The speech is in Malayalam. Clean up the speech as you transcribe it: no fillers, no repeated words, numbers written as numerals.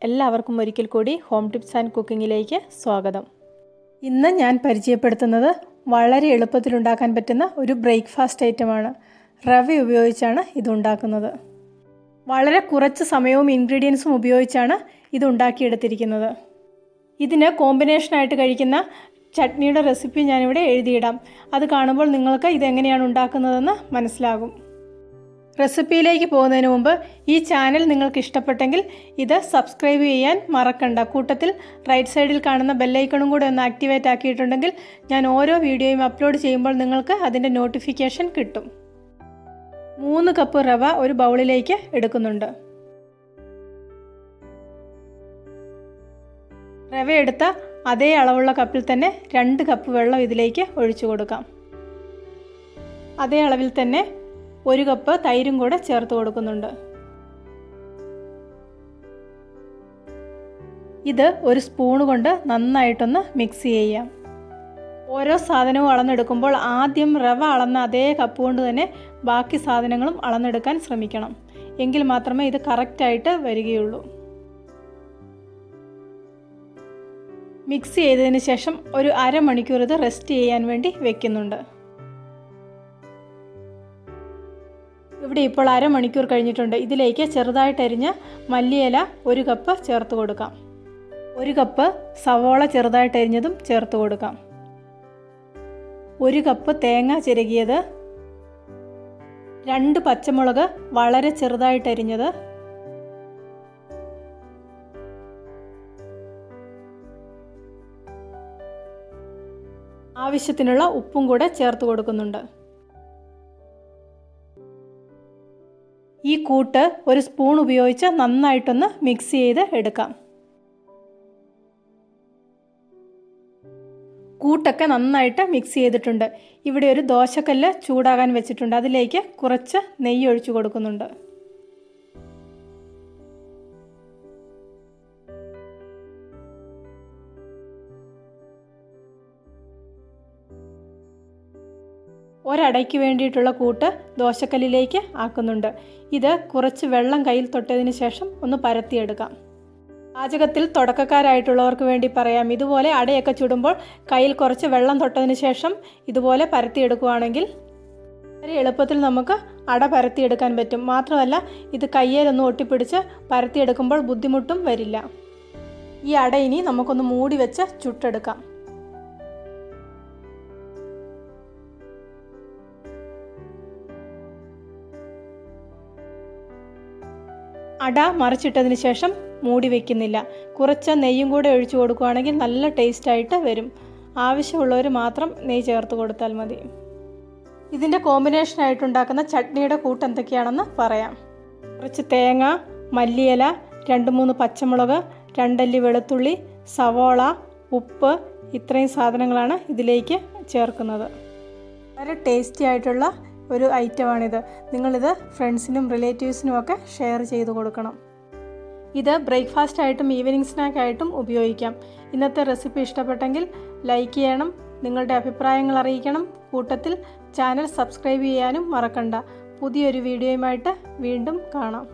എല്ലാവർക്കും ഒരിക്കൽ കൂടി ഹോം ടിപ്സ് ആൻഡ് കുക്കിങ്ങിലേക്ക് സ്വാഗതം. ഇന്ന് ഞാൻ പരിചയപ്പെടുത്തുന്നത് വളരെ എളുപ്പത്തിൽ ഉണ്ടാക്കാൻ പറ്റുന്ന ഒരു ബ്രേക്ക്ഫാസ്റ്റ് ഐറ്റമാണ്. റവ ഉപയോഗിച്ചാണ് ഇത് ഉണ്ടാക്കുന്നത്. വളരെ കുറച്ച് സമയവും ഇൻഗ്രീഡിയൻസും ഉപയോഗിച്ചാണ് ഇത് ഉണ്ടാക്കിയെടുത്തിരിക്കുന്നത്. ഇതിന് കോമ്പിനേഷനായിട്ട് കഴിക്കുന്ന ചട്നിയുടെ റെസിപ്പി ഞാനിവിടെ എഴുതിയിടാം. അത് കാണുമ്പോൾ നിങ്ങൾക്ക് ഇതെങ്ങനെയാണ് ഉണ്ടാക്കുന്നതെന്ന് മനസ്സിലാകും. റെസിപ്പിയിലേക്ക് പോകുന്നതിന് മുമ്പ് ഈ ചാനൽ നിങ്ങൾക്ക് ഇഷ്ടപ്പെട്ടെങ്കിൽ ഇത് സബ്സ്ക്രൈബ് ചെയ്യാൻ മറക്കണ്ട. കൂട്ടത്തിൽ റൈറ്റ് സൈഡിൽ കാണുന്ന ബെല്ലൈക്കണും കൂടെ ഒന്ന് ആക്ടിവേറ്റ് ആക്കിയിട്ടുണ്ടെങ്കിൽ ഞാൻ ഓരോ വീഡിയോയും അപ്ലോഡ് ചെയ്യുമ്പോൾ നിങ്ങൾക്ക് അതിൻ്റെ നോട്ടിഫിക്കേഷൻ കിട്ടും. 3 കപ്പ് റവ ഒരു ബൗളിലേക്ക് എടുക്കുന്നുണ്ട്. റവ എടുത്ത അതേ അളവുള്ള കപ്പിൽ തന്നെ 2 കപ്പ് വെള്ളം ഇതിലേക്ക് ഒഴിച്ചു കൊടുക്കാം. അതേ അളവിൽ തന്നെ 1 കപ്പ് തൈരും കൂടെ ചേർത്ത് കൊടുക്കുന്നുണ്ട്. ഇത് ഒരു സ്പൂൺ കൊണ്ട് നന്നായിട്ടൊന്ന് മിക്സ് ചെയ്യാം. ഓരോ സാധനവും അളന്നെടുക്കുമ്പോൾ ആദ്യം റവ അളന്ന അതേ കപ്പ് കൊണ്ട് തന്നെ ബാക്കി സാധനങ്ങളും അളന്നെടുക്കാൻ ശ്രമിക്കണം. എങ്കിൽ മാത്രമേ ഇത് കറക്റ്റായിട്ട് വരികയുള്ളൂ. മിക്സ് ചെയ്തതിന് ശേഷം ഒരു അരമണിക്കൂർ ഇത് റെസ്റ്റ് ചെയ്യാൻ വേണ്ടി വെക്കുന്നുണ്ട്. ഇവിടെ ഇപ്പോൾ അരമണിക്കൂർ കഴിഞ്ഞിട്ടുണ്ട്. ഇതിലേക്ക് ചെറുതായിട്ട് അരിഞ്ഞ മല്ലിയില 1 കപ്പ് ചേർത്ത് കൊടുക്കാം. 1 കപ്പ് സവോള ചെറുതായിട്ട് അരിഞ്ഞതും ചേർത്ത് കൊടുക്കാം. 1 കപ്പ് തേങ്ങ ചിരകിയത്, 2 പച്ചമുളക് വളരെ ചെറുതായിട്ട് അരിഞ്ഞത്, ആവശ്യത്തിനുള്ള ഉപ്പും കൂടെ ചേർത്ത് കൊടുക്കുന്നുണ്ട്. ഈ കൂട്ട് ഒരു സ്പൂൺ ഉപയോഗിച്ച് നന്നായിട്ടൊന്ന് മിക്സ് ചെയ്ത് എടുക്കാം. കൂട്ടൊക്കെ നന്നായിട്ട് മിക്സ് ചെയ്തിട്ടുണ്ട്. ഇവിടെ ഒരു ദോശക്കല്ല് ചൂടാകാൻ വെച്ചിട്ടുണ്ട്. അതിലേക്ക് കുറച്ച് നെയ്യ് ഒഴിച്ചു കൊടുക്കുന്നുണ്ട്. ഒരടയ്ക്ക് വേണ്ടിയിട്ടുള്ള കൂട്ട് ദോശക്കല്ലിലേക്ക് ആക്കുന്നുണ്ട്. ഇത് കുറച്ച് വെള്ളം കയ്യിൽ തൊട്ടതിന് ശേഷം ഒന്ന് പരത്തിയെടുക്കാം. പാചകത്തിൽ തുടക്കക്കാരായിട്ടുള്ളവർക്ക് വേണ്ടി പറയാം, ഇതുപോലെ അടയൊക്കെ ചുടുമ്പോൾ കയ്യിൽ കുറച്ച് വെള്ളം തൊട്ടതിന് ശേഷം ഇതുപോലെ പരത്തിയെടുക്കുകയാണെങ്കിൽ വളരെ എളുപ്പത്തിൽ നമുക്ക് അട പരത്തിയെടുക്കാൻ പറ്റും. മാത്രമല്ല ഇത് കയ്യിലൊന്ന് ഒട്ടിപ്പിടിച്ച് പരത്തിയെടുക്കുമ്പോൾ ബുദ്ധിമുട്ടും വരില്ല. ഈ അട ഇനി നമുക്കൊന്ന് മൂടി വെച്ച് ചുട്ടെടുക്കാം. അട മറിച്ചിട്ടതിന് ശേഷം മൂടി വയ്ക്കുന്നില്ല. കുറച്ച് നെയ്യും കൂടെ ഒഴിച്ചു കൊടുക്കുകയാണെങ്കിൽ നല്ല ടേസ്റ്റായിട്ട് വരും. ആവശ്യമുള്ളവർ മാത്രം നെയ്യ് ചേർത്ത് കൊടുത്താൽ മതി. ഇതിൻ്റെ കോമ്പിനേഷനായിട്ടുണ്ടാക്കുന്ന ചട്നിയുടെ കൂട്ട് എന്തൊക്കെയാണെന്ന് പറയാം. കുറച്ച് തേങ്ങ, മല്ലിയില, 2-3 പച്ചമുളക്, 2 അല്ലി വെളുത്തുള്ളി, സവോള, ഉപ്പ്, ഇത്രയും സാധനങ്ങളാണ് ഇതിലേക്ക് ചേർക്കുന്നത്. വളരെ ടേസ്റ്റി ആയിട്ടുള്ള ഒരു ഐറ്റമാണിത്. നിങ്ങളിത് ഫ്രണ്ട്സിനും റിലേറ്റീവ്സിനും ഒക്കെ ഷെയർ ചെയ്ത് കൊടുക്കണം. ഇത് ബ്രേക്ക്ഫാസ്റ്റ് ആയിട്ടും ഈവനിങ് സ്നാക്കായിട്ടും ഉപയോഗിക്കാം. ഇന്നത്തെ റെസിപ്പി ഇഷ്ടപ്പെട്ടെങ്കിൽ ലൈക്ക് ചെയ്യണം, നിങ്ങളുടെ അഭിപ്രായങ്ങൾ അറിയിക്കണം. കൂട്ടത്തിൽ ചാനൽ സബ്സ്ക്രൈബ് ചെയ്യാനും മറക്കണ്ട. പുതിയൊരു വീഡിയോയുമായിട്ട് വീണ്ടും കാണാം.